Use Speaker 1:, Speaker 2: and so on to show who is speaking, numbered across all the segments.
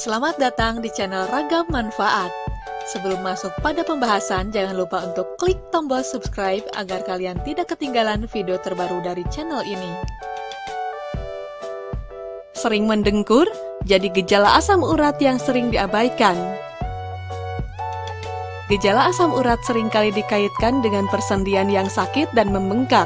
Speaker 1: Selamat datang di channel Ragam Manfaat. Sebelum masuk pada pembahasan, jangan lupa untuk klik tombol subscribe agar kalian tidak ketinggalan video terbaru dari channel ini. Sering mendengkur, jadi gejala asam urat yang sering diabaikan. Gejala asam urat seringkali dikaitkan dengan persendian yang sakit dan membengkak.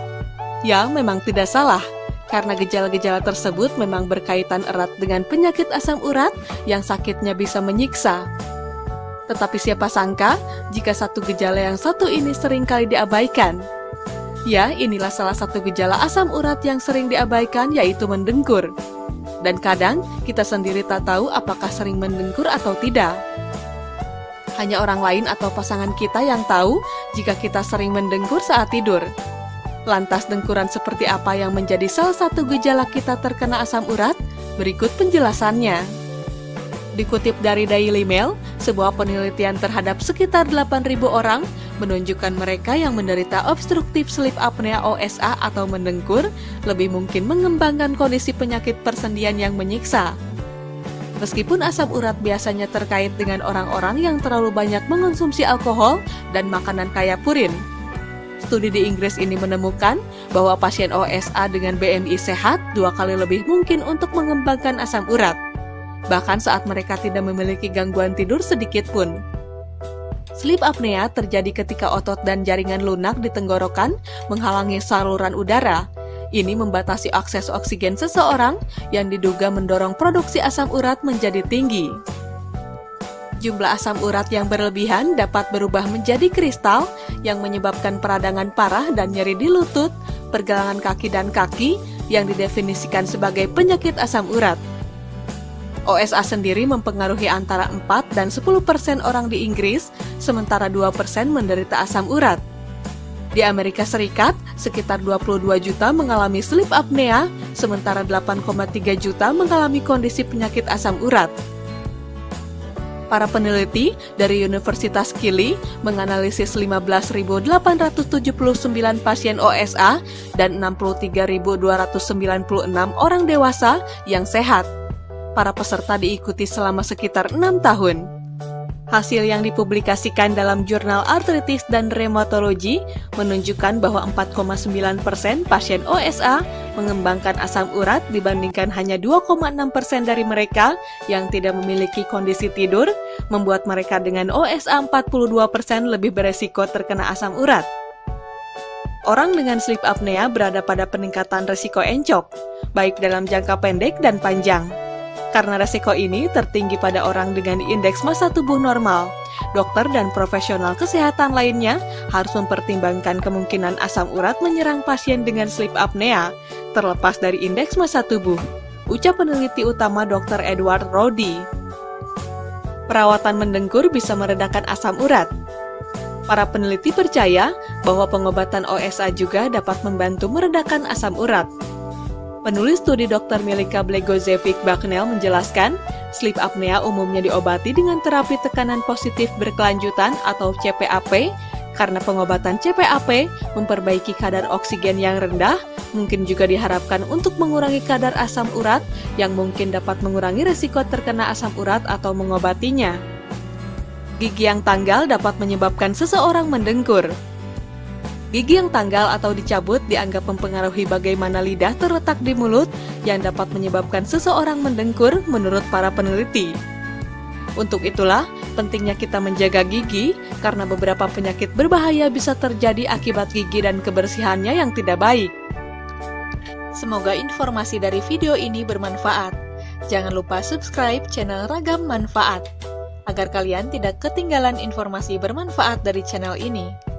Speaker 1: Ya, memang tidak salah, karena gejala-gejala tersebut memang berkaitan erat dengan penyakit asam urat yang sakitnya bisa menyiksa. Tetapi siapa sangka jika satu gejala yang satu ini seringkali diabaikan. Ya, inilah salah satu gejala asam urat yang sering diabaikan, yaitu mendengkur. Dan kadang kita sendiri tak tahu apakah sering mendengkur atau tidak. Hanya orang lain atau pasangan kita yang tahu jika kita sering mendengkur saat tidur. Lantas dengkuran seperti apa yang menjadi salah satu gejala kita terkena asam urat? Berikut penjelasannya. Dikutip dari Daily Mail, sebuah penelitian terhadap sekitar 8.000 orang menunjukkan mereka yang menderita obstruktif sleep apnea OSA atau mendengkur lebih mungkin mengembangkan kondisi penyakit persendian yang menyiksa. Meskipun asam urat biasanya terkait dengan orang-orang yang terlalu banyak mengonsumsi alkohol dan makanan kaya purin. Studi di Inggris ini menemukan bahwa pasien OSA dengan BMI sehat 2 kali lebih mungkin untuk mengembangkan asam urat, bahkan saat mereka tidak memiliki gangguan tidur sedikit pun. Sleep apnea terjadi ketika otot dan jaringan lunak di tenggorokan menghalangi saluran udara. Ini membatasi akses oksigen seseorang yang diduga mendorong produksi asam urat menjadi tinggi. Jumlah asam urat yang berlebihan dapat berubah menjadi kristal yang menyebabkan peradangan parah dan nyeri di lutut, pergelangan kaki dan kaki yang didefinisikan sebagai penyakit asam urat. OSA sendiri mempengaruhi antara 4 dan 10% orang di Inggris, sementara 2% menderita asam urat. Di Amerika Serikat, sekitar 22 juta mengalami sleep apnea, sementara 8,3 juta mengalami kondisi penyakit asam urat. Para peneliti dari Universitas Kili menganalisis 15.879 pasien OSA dan 63.296 orang dewasa yang sehat. Para peserta diikuti selama sekitar 6 tahun. Hasil yang dipublikasikan dalam jurnal Arthritis dan Rheumatology menunjukkan bahwa 4,9% pasien OSA mengembangkan asam urat dibandingkan hanya 2,6% dari mereka yang tidak memiliki kondisi tidur, membuat mereka dengan OSA 42% lebih beresiko terkena asam urat. Orang dengan sleep apnea berada pada peningkatan risiko encok, baik dalam jangka pendek dan panjang. Karena resiko ini tertinggi pada orang dengan indeks massa tubuh normal, dokter dan profesional kesehatan lainnya harus mempertimbangkan kemungkinan asam urat menyerang pasien dengan sleep apnea, terlepas dari indeks massa tubuh, ucap peneliti utama Dr. Edward Rowdy. Perawatan mendengkur bisa meredakan asam urat. Para peneliti percaya bahwa pengobatan OSA juga dapat membantu meredakan asam urat. Penulis studi Dr. Milika Blegojevic-Bucknell menjelaskan, sleep apnea umumnya diobati dengan terapi tekanan positif berkelanjutan atau CPAP, karena pengobatan CPAP memperbaiki kadar oksigen yang rendah, mungkin juga diharapkan untuk mengurangi kadar asam urat yang mungkin dapat mengurangi risiko terkena asam urat atau mengobatinya. Gigi yang tanggal dapat menyebabkan seseorang mendengkur. Gigi yang tanggal atau dicabut dianggap mempengaruhi bagaimana lidah terletak di mulut yang dapat menyebabkan seseorang mendengkur menurut para peneliti. Untuk itulah, pentingnya kita menjaga gigi karena beberapa penyakit berbahaya bisa terjadi akibat gigi dan kebersihannya yang tidak baik. Semoga informasi dari video ini bermanfaat. Jangan lupa subscribe channel Ragam Manfaat, agar kalian tidak ketinggalan informasi bermanfaat dari channel ini.